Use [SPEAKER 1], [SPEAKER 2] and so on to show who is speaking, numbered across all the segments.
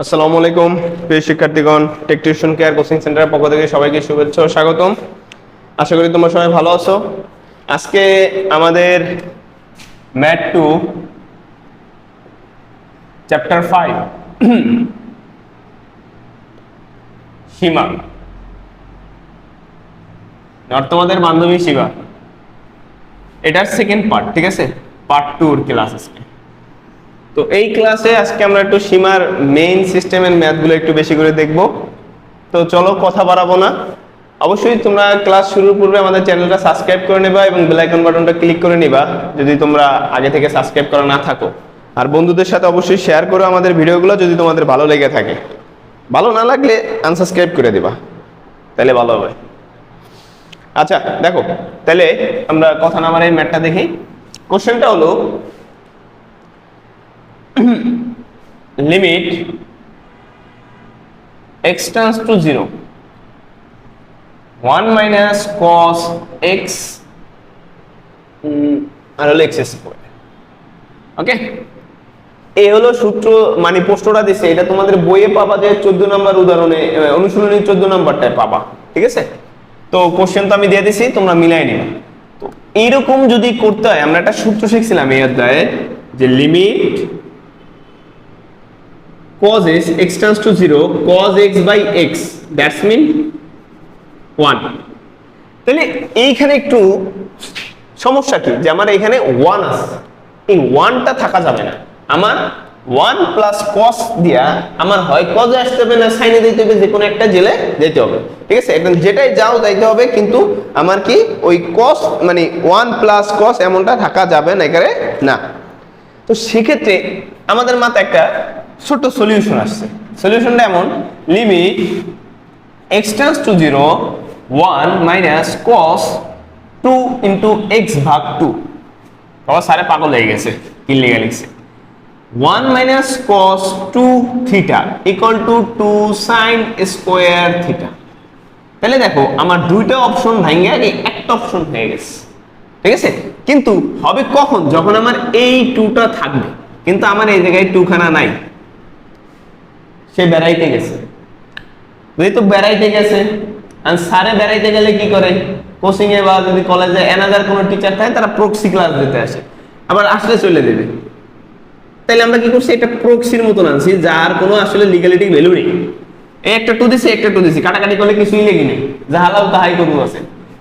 [SPEAKER 1] আসসালামু আলাইকুম প্রিয় শিক্ষার্থীগণ, টেক টিউশন কেয়ার কোচিং সেন্টারের পক্ষ থেকে সবাইকে শুভেচ্ছা ও স্বাগতম। আশা করি তোমরা সবাই ভালো আছো। আজকে আমাদের ম্যাথ 2 চ্যাপ্টার 5 সীমা, আর তোমাদের বান্ধবী শিবা, এটার সেকেন্ড পার্ট, ঠিক আছে? পার্ট 2 এর ক্লাস আজকে। তো এই ক্লাসে আজকে আমরা একটু সীমার মেইন সিস্টেমের ম্যাথগুলো একটু বেশি করে দেখব। তো চলো কথা বাড়াবো না, অবশ্যই তোমরা ক্লাস শুরুর পূর্বে আমাদের চ্যানেলটা সাবস্ক্রাইব করে নেবা এবং বেল আইকন বাটনটা ক্লিক করে নিবা যদি তোমরা আগে থেকে সাবস্ক্রাইব করা না থাকো। আর বন্ধুদের সাথে অবশ্যই শেয়ার করো আমাদের ভিডিওগুলো যদি তোমাদের ভালো লেগে থাকে। ভালো না লাগলে আনসাবস্ক্রাইব করে দিবা, তাহলে ভালো হবে। আচ্ছা দেখো, তাহলে আমরা কথা না বাড়াই ম্যাথটা দেখি। কোশ্চেনটা হলো limit x tends to 0 1 minus cos x আর হলো x স্কয়ার। ওকে, এই হলো সূত্র, মানে প্রশ্নটা দিছে, এটা তোমাদের বইয়ে পাবা যে 14 নম্বর উদাহরণে, অনুশীলনী 14 নম্বরটায় পাবা, ঠিক আছে? তো কোশ্চেন তো আমি দিয়ে দিছি, তোমরা মিলাই নিবা। তো এইরকম যদি করতে হয়, আমরা একটা সূত্র শিখছিলাম এই অধ্যায়ে যে limit cos x tends to 0 cos x by x that's mean 1। তাহলে এইখানে একটু সমস্যা কি, যে আমার এখানে 1 আছে, এই 1টা থাকা যাবে না। আমার 1 প্লাস cos দিয়া আমার হয় cos এ আসতে হবে না sin এ দিতে হবে, যে কোনো একটা জেলে যেতে হবে, ঠিক আছে? এখন যেটাই যাও যাইতে হবে, কিন্তু আমার কি ওই cos মানে 1 প্লাস cos এমনটা থাকা যাবে না এখানে না। তো সেক্ষেত্রে আমাদের মাথায় একটা ছোট সলিউশন আসছে। সলিউশনটা এমন, limit x tends to 0 1 minus cos 2 into x ভাগ 2। বাবা সারে পাগল হয়ে গেছে, কি লিখে লিখছে 1 minus cos 2 theta equal to 2 sin square theta। তাহলে দেখো আমার দুইটা অপশন ভাঙে আগে একটা অপশন হয়ে গেছে, ঠিক আছে? কিন্তু হবে কখন, যখন আমার এই 2টা থাকবে, কিন্তু আমার এই জায়গায় 2 খানা নাই, সে বেড়াইতে গেছে। যেহেতু বেড়াইতে গেছে, আর স্যারে বেড়াইতে গেলে কি করে, কোচিং এ বা যদি কলেজে অ্যানাদার কোনো টিচার থাকে তারা প্রক্সি ক্লাস দিতে আসে, আবার আসলে চলে দেবে। তাহলে আমরা কি করছি, এটা প্রক্সির মতন আনছি যার কোনো আসলে লিগ্যালিটি ভ্যালু নেই। এই একটা 2 দিছি, একটা 2 দিছি, কাটাকাটি করলে কিছুই লেগে নেই, যাহালাও তাহাই করবো আছে।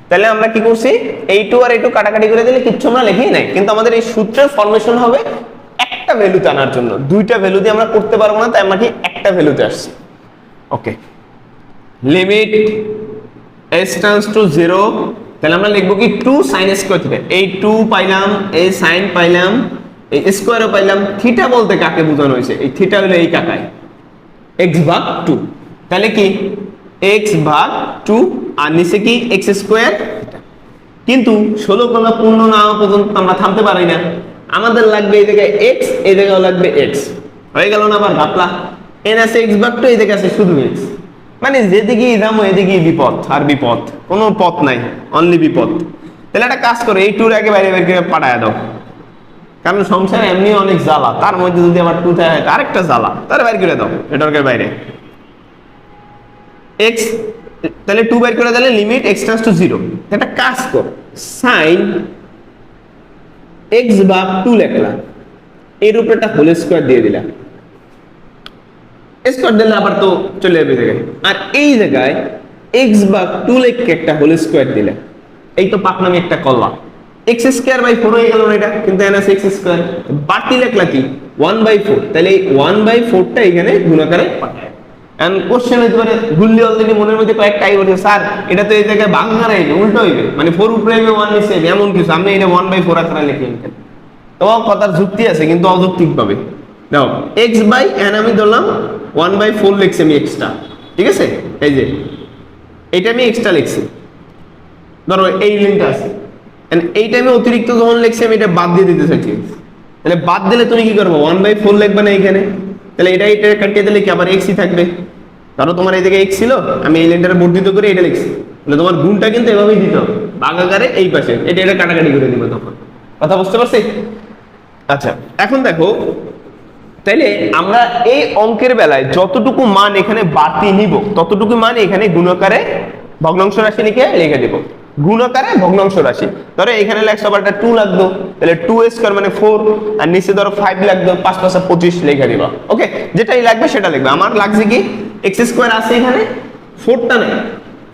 [SPEAKER 1] তাহলে আমরা কি করছি, এই 2 আর এই 2 কাটাকাটি করে দিলে কিচ্ছু আমরা লিখেই নাই, কিন্তু আমাদের এই সূত্রের ফরমেশন হবে একটা ভ্যালুতে আনার জন্য। দুইটা ভ্যালু দিয়ে আমরা করতে পারবো না, তাই আমরা কি একটা ভ্যালুতে আসছি। ওকে, লিমিট s tends to 0, তাহলে আমরা লিখবো কি 2 sin স্কয়ার থিটা। এই 2 পাইলাম, এই sin পাইলাম, এই স্কয়ারও পাইলাম। থিটা বলতে কাকে বোঝানো হয়েছে, এই থিটা হলো এই কাকায় x ভাগ 2। তাহলে কি x ভাগ 2 আর নিচে কি x স্কয়ার। কিন্তু 16 কলা পূর্ণ না হওয়া পর্যন্ত আমরা থামতে পারি না, আমাদের লাগবে এই জায়গায় x, এই জায়গায় লাগবে x। হয়ে গেল না আবার ঘাটলা, n আছে x ভাগ 2, এই জায়গায় আছে শুধু x। মানে যেদিকেই যাবো এদিকেই বিপদ আর বিপদ, কোনো পথ নাই, অনলি বিপদ। তাহলে একটা কাজ করো, এই 2 আগে বাইরে বাইরে পাঠায় দাও, কারণ সংসারে এমনি অনেক জ্বালা, তার মধ্যে যদি আবার 2 থাকে আরেকটা জ্বালা, তার বাইরে করে দাও, এটার বাইরে x। তাহলে 2 বাইর করে দিলে লিমিট x tends to 0। একটা কাজ কর, sin x ভাগ 2 লিখলাম, এর উপরে একটা হোল স্কয়ার দিয়ে দিলাম, স্কয়ার দিলে আবার তো চলে যাবে জায়গায়। আর এই জায়গায় x ভাগ 2 লিখে একটা হোল স্কয়ার দিলাম, এই তো পাকনামি একটা করলাম, x স্কয়ার বাই 4 হয়ে গেল না এটা, কিন্তু এন আছে x স্কয়ার, বাকি লিখলা কি 1/4। তাহলে এই 1/4টা এখানে গুণাকারে পাঠায়। এন্ড কোশ্চেন হইতে পারে ভুললি অলরেডি মনের মধ্যে কয়েকটা আই বলছে, স্যার এটা তো এই জায়গায় ভাঙা রাইবে, উল্টো হইবে, মানে 4 উপরে হইবে 1 নিচে হইবে, এমন কিছু আপনি এটা 1/4 আকারে লিখলেন কেন? তোমার কথার যুক্তি আছে, কিন্তু অযৌক্তিক ভাবে। নাও x বাই n আমি ধরলাম 1/4 লিখছি আমি এক্সট্রা, ঠিক আছে? এই যে এইটা আমি এক্সট্রা লিখছি, ধরো এই লিঙ্কটা আছে, এন্ড এইটা আমি অতিরিক্ত যখন লিখছি আমি এটা বাদ দিয়ে দিতে চাইছি। তাহলে বাদ দিলে তুমি কি করবে, 1/4 লিখবে না এখানে, তাহলে এটা কাটিয়ে দিলে কি আবার x ই থাকবে। ধরো তোমার এই জায়গায় x ছিল, আমি এই লাইনটারে বর্ধিত করে এটা লিখছি, তাহলে তোমার গুণটা কিন্তু এভাবেই দিতে হবে, ভাগাকারে এই পাশে, এটা কাটাকাটি করে দিবে তখন। কথা বুঝতে পারছি? আচ্ছা এখন দেখো, তাইলে আমরা এই অঙ্কের বেলায় যতটুকু মান এখানে বাড়তি নিব ততটুকু মান এখানে গুণাকারে ভগ্নাংশ রাশি লিখে দেব। গুণাকারে ভগ্নাংশ রাশি, ধরো এখানে লাগছে আবার 2 লাগতো, তাহলে 2 স্কয়ার মানে 4, আর নিচে ধরো 5 লাগতো, 5 5 25 লিখে দিবা। ওকে, যেটাই লাগবে সেটা লিখবে। আমার লাগছে কি x স্কয়ার আছে এখানে, 4টা নেই,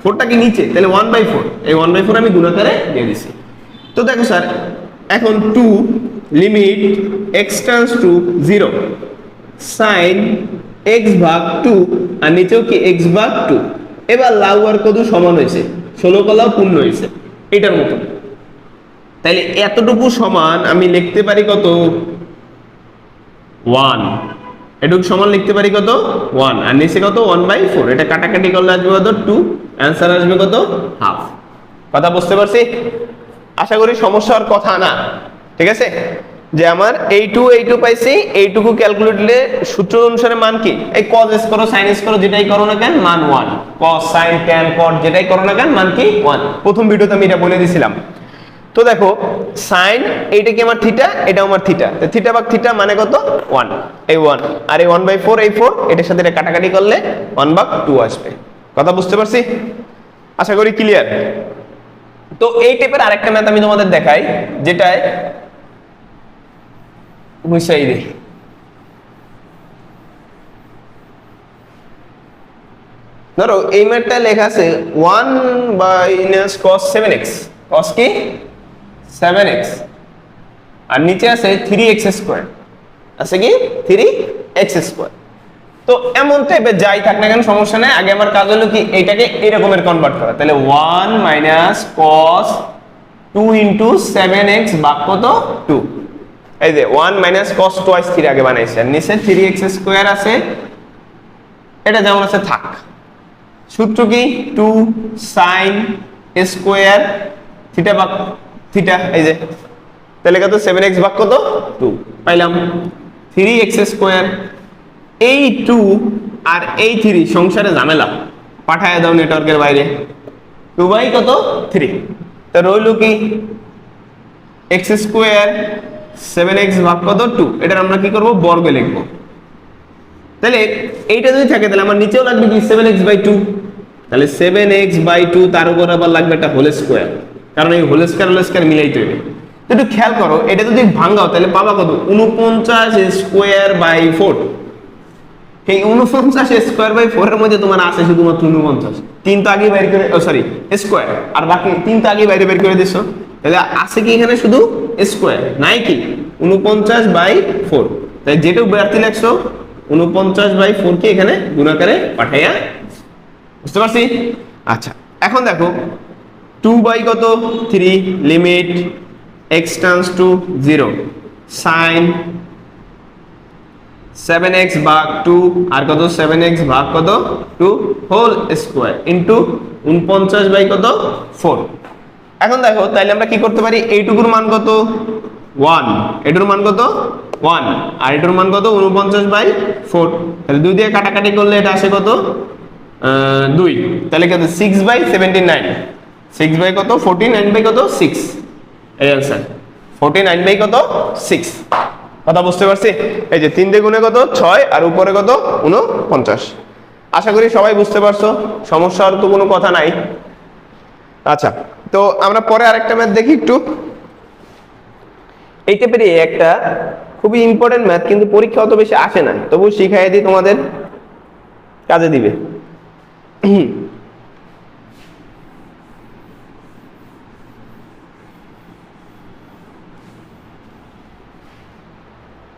[SPEAKER 1] 4টা কি নিচে, তাহলে 1/4, এই 1/4 আমি গুণাকারে দিয়ে দিছি। তো দেখো স্যার, এখন 2 limit x tends to 0 sin x ভাগ 2, আর নিচেও কি x ভাগ 2। এবার লাউ আর কদু সমান হয়েছে, 16 কলাও পূর্ণ হয়েছে এটার মতো। তাইলে এতটুকু সমান আমি লিখতে পারি কত, 1। এটুকু সমান লিখতে পারি কত, 1, আর নিচে কত 1/4। এটা কাটাকাটি করলে আসবে কত, 2, অ্যান্সার আসবে কত, হাফ। কথা বুঝতে পারছি? আশা করি সমস্যা হওয়ার কথা না, ঠিক আছে? যে আমার এইটু পাইছি, এইটুকু ক্যালকুলেটরে সূত্র অনুসারে মান কি, এই cos s করো sin s করো যেটাই করো না কেন মান 1, cos sin tan cot যেটাই করো না কেন মান কি 1। প্রথম ভিডিওতে আমি এটা বলে দিয়েছিলাম। তো দেখো sin, এইটা কি আমার থিটা, এটা আমার থিটা, তো থিটা ভাগ থিটা মানে কত 1, এই 1, আর এই 1/4 এই 4, এটার সাথে এটা কাটাকাটি করলে 1/2 আসবে। কথা বুঝতে পারছি? আশা করি ক্লিয়ার। তো এই টাইপের আরেকটা ম্যাথ আমি তোমাদের দেখাই, যেটায় বুঝাই দিই। ধরো এই ম্যাথটা লেখা আছে 1 - cos 7x, cos কি 7x, আর নিচে আছে 3x স্কয়ার, আছে কি 3x স্কয়ার। তো এমন টাইপের যাই থাক না কেন সমস্যা নাই, আগে আমার কাজ হলো কি এইটাকে এরকমের কনভার্ট করা। তাহলে 1 - cos 2 * 7x ভাগ কত 2, এই যে 1 - cos twice 3 আগে বানাইছি, আর নিচে 3x স্কয়ার আছে, এটা যেমন আছে থাক। সূত্র কি 2 sin স্কয়ার থিটা ভাগ থিটা, এই যে তাহলে কত 7x ভাগ কত 2 পাইলাম, 3x স্কয়ার। এই 2 আর এই 3 সংসারে ঝামেলা, পাঠায় দাও নেটওয়ার্কের বাইরে, 2 কত 3, তো রইল কি x স্কয়ার 7x ভাগ কত 2, এটার আমরা কি করব বর্গ লিখব। তাহলে এইটা যদি থাকে তাহলে আমার নিচেও লাগবে কি 7x/2, তাহলে 7x/2 তার উপর আবার লাগবে একটা হোল স্কয়ার, কারণ এই হোল স্কয়ার মিলাইতে হবে। তো একটু খেয়াল করো, এটা যদি ভাঙাও তাহলে পাবা কত 49^2/4। এই 49^2/4 এর মধ্যে তোমার আছে শুধুমাত্র 49, 3 তো আগে বাইরে করে, সরি স্কয়ার, আর বাকি 3 তো আগে বাইরে বের করে দিছো, তাহলে আছে কি এখানে শুধু স্কয়ার, নাই কি 49/4। তাই যেটা বাড়তি লাগছো 49/4 কে এখানে গুণাকারে পাঠাইয়া, বুঝতে পারছি? আচ্ছা, এখন দেখো 2 কত 3 limit x tends to 0 sin 7x ভাগ 2, আর কত 7x ভাগ কত 2 হোল স্কয়ার ইনটু 49 কত 4। এখন দেখো তাইলে আমরা কি করতে পারি, এইটুকুর মান কত 1, এটার মান কত 1, আর এটার মান কত 49/4, তাহলে 2 দিয়ে কাটাকাটি করলে এটা আসে কত 2, তাহলে কত 6/79, 6 কত 49 কত 6, এই आंसर 49 কত 6। কথা বুঝতে পারছি? এই যে 3 দিয়ে গুণে কত 6, আর উপরে কত 49। আশা করি সবাই বুঝতে পারছো, সমস্যার তো কোনো কথা নাই। আচ্ছা, তো আমরা পরে আরেকটা ম্যাথ দেখি একটু। এই টাইপের একটা খুবই ইম্পর্টেন্ট ম্যাথ, কিন্তু পরীক্ষা অত বেশি আসে না, তবু শিখাই দিই, তোমাদের কাজে দিবে।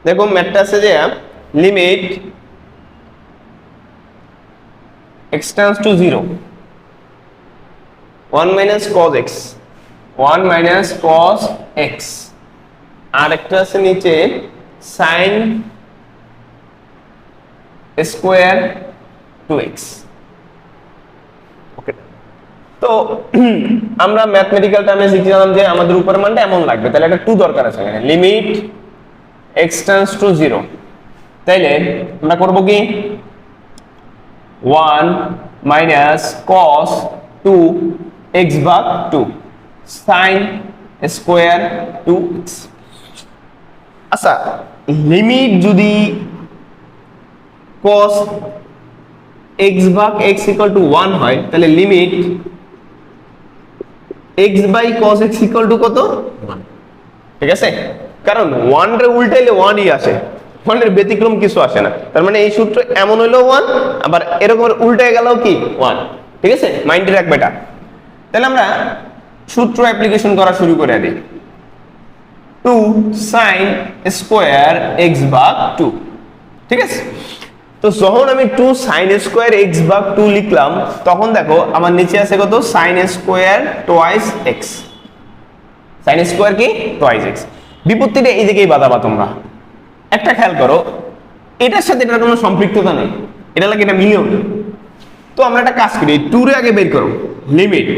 [SPEAKER 1] দেখো ম্যাথটা আছে যে limit x tends to 0 1 - cos x, 1 - cos x, আর একটা আছে নিচে sin স্কয়ার 2x। ওকে, তো আমরা ম্যাথমেটিক্যাল টার্মে শিখছিলাম যে আমাদের উপরের মানটা এমন লাগবে, তাহলে একটা 2 দরকার আছে এখানে, লিমিট x টেন্ডস টু 0। তাইলে আমরা করব কি 1 - cos 2x ভাগ 2 sin স্কয়ার 2x। আচ্ছা, লিমিট যদি cos x ভাগ x ইকুয়াল টু 1 হয়, তাহলে limit x by cos x equal to কত 1। ঠিক আছে, কারণ 1 রে উল্টাইলে 1 ই আসে, 1 এর ব্যতিক্রম কিছু আসে না। তার মানে এই সূত্র এমন হইলো 1, আবার এরকম উল্টায় গেল কি 1। ঠিক আছে, মাইন্ডে রাখবে এটা। তাহলে আমরা সূত্র অ্যাপ্লিকেশন করা শুরু করে দিই। 2 sin স্কয়ার x ভাগ 2। ঠিক আছে, তো যখন আমি 2 sin স্কয়ার x ভাগ 2 লিখলাম, তখন দেখো আমার নিচে আছে কত sin square twice x। sin square কি টুয়াইস x, বিপত্তিটা এই দিকেই বাঁধাবা তোমরা। একটা খেয়াল করো, এটার সাথে এটার কোনো সম্পৃক্ততা নেই, এটা লাগে এটা মিলিয়ন। তো আমরা একটা কাজ করি, 2 রে আগে বের করো লিমিট।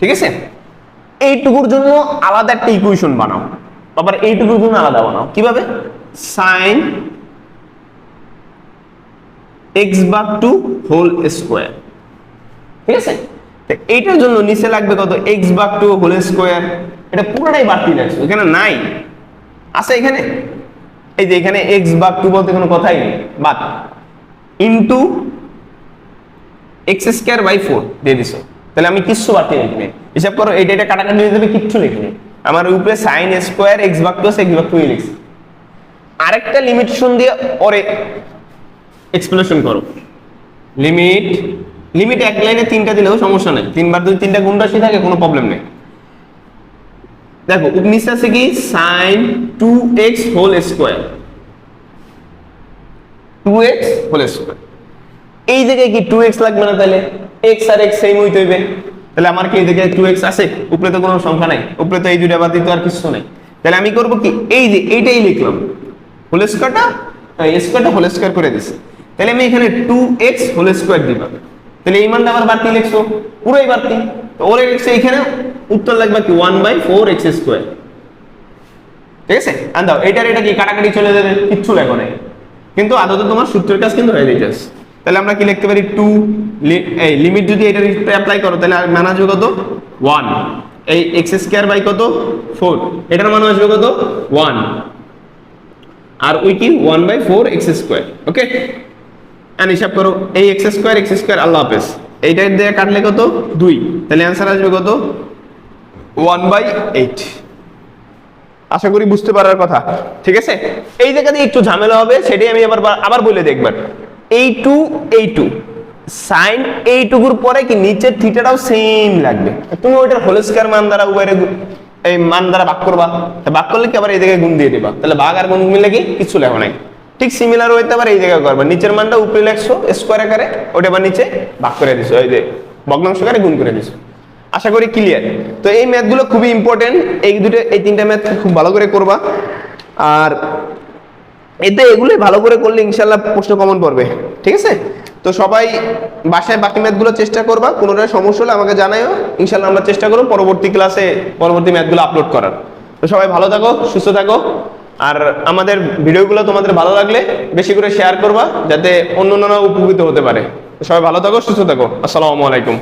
[SPEAKER 1] ঠিক আছে, এইটুকুর জন্য আলাদা একটা ইকুয়েশন বানাও, আবার এইটুকুর জন্য আলাদা বানাও। কিভাবে? sin x ভাগ 2 হোল স্কয়ার। ঠিক আছে, তো এইটার জন্য নিচে লাগবে কত x ভাগ 2 হোল স্কয়ার। এটা পুরোটাই বাড়তি লাগছে, এখানে নাই, আছে এখানে, এই যে এখানে x ভাগ 2 বলতে কোনো কথাই নেই, বাদ ইনটু x স্কয়ার বাই 4 দিয়ে দিছো। তাহলে আমি কিচ্ছু বাড়তি লিখিনি, হিসাব করো এটা এটা কাটাকাটি হয়ে যাবে, কিচ্ছু লিখিনি। আমার উপরে sin স্কয়ার x ভাগ 2 x ভাগ 2 লিখছি। আরেকটা লিমিটেশন দিয়ে ওরে এক্সপ্লেনেশন করো। লিমিট এক লাইনে 3টা দিলেও সমস্যা নেই, 3 বার যদি 3টা গুণ রাশি থাকে কোনো প্রবলেম নেই। দেখো নিচে আছে কি sin 2x whole square, 2x whole square. এই জায়গায় কি 2x লাগবে না? তাহলে x আর x সেম হইতে হইবে। তাহলে আমার কি এই জায়গায় 2x আছে? উপরে তো কোনো সংখ্যা নাই, উপরে তো এই দুইটা বাদ দিতে আর কিছু নাই। তাহলে আমি করব কি, এই যে এইটাই লিখলাম, হোল স্কয়ারটা হোল স্কয়ার করে দিছি। তাহলে আমি এখানে 2x হোল স্কয়ার দিব। তাহলে এই মানটা আবার বাড়তি লিখছো, পুরোই বাড়তি। তো ওরে লিখছে এখানে উত্তর লাগবে কি 1/4x স্কয়ার। ঠিক আছে, আর দাও এটার এটা কি কাটাকাটি চলে যাবে, কিচ্ছু লেখো নাই, কিন্তু আদতে তোমার সূত্রের কাজ কিন্তু হয়ে যাইতেছে। তাহলে আমরা কি লিখতে পারি 2 এই লিমিট যদি এটার অ্যাপ্লাই করো তাহলে মান আসবে কত 1, এই x স্কয়ার বাই কত 4, এটার মান আসবে কত 1, আর ওই কি 1/4x স্কয়ার। ওকে, আর হিসাব করো এই x স্কয়ার আল্লাহ হাফেজ, এইটা দিয়ে কাটলে কত 2, তাহলে आंसर আসবে কত 1/8। আশা করি বুঝতে পারার কথা। ঠিক আছে, এই জায়গাতে একটু ঝামেলা হবে, সেটাই আমি আবার বলে দেখবার। এই2 sin এইটুকুর পরে কি নিচের থিটাটাও সেম লাগবে, তুমি ওইটার হোল স্কয়ার মান দ্বারা উপরে এই মান দ্বারা ভাগ করবা, ভাগ করলে কি আবার এই জায়গায় গুণ দিয়ে দিবা, তাহলে ভাগ আর গুণ মিলে কি কিছু লেখো নাই। ঠিক সিমিলার হইতে আবার এই জায়গায় করবা, নিচের মানটা উপরে লেখছো স্কয়ার আকারে, ওটা আবার নিচে ভাগ করে দিছো, এই যে ভগ্নাংশ আকারে গুণ করে দিছো। আশা করি ক্লিয়ার। তো এই ম্যাথগুলো খুবই ইম্পর্টেন্ট, এই 3টা ম্যাথ খুব ভালো করে করবা, আর এতে এগুলোই ভালো করে করলে ইনশাআল্লাহ প্রশ্ন কমন পড়বে। ঠিক আছে, তো সবাই বাসায় বাকি ম্যাথগুলো চেষ্টা করবা, কোনোটার সমস্যা হলে আমাকে জানাইও, ইনশাআল্লাহ আমরা চেষ্টা করব পরবর্তী ক্লাসে পরবর্তী ম্যাথগুলো আপলোড করার। তো সবাই ভালো থাকো, সুস্থ থাকো, আর আমাদের ভিডিওগুলো তোমাদের ভালো লাগলে বেশি করে শেয়ার করবা, যাতে অন্যান্যরা উপকৃত হতে পারে। সবাই ভালো থাকো, সুস্থ থাকো, আসসালামু আলাইকুম।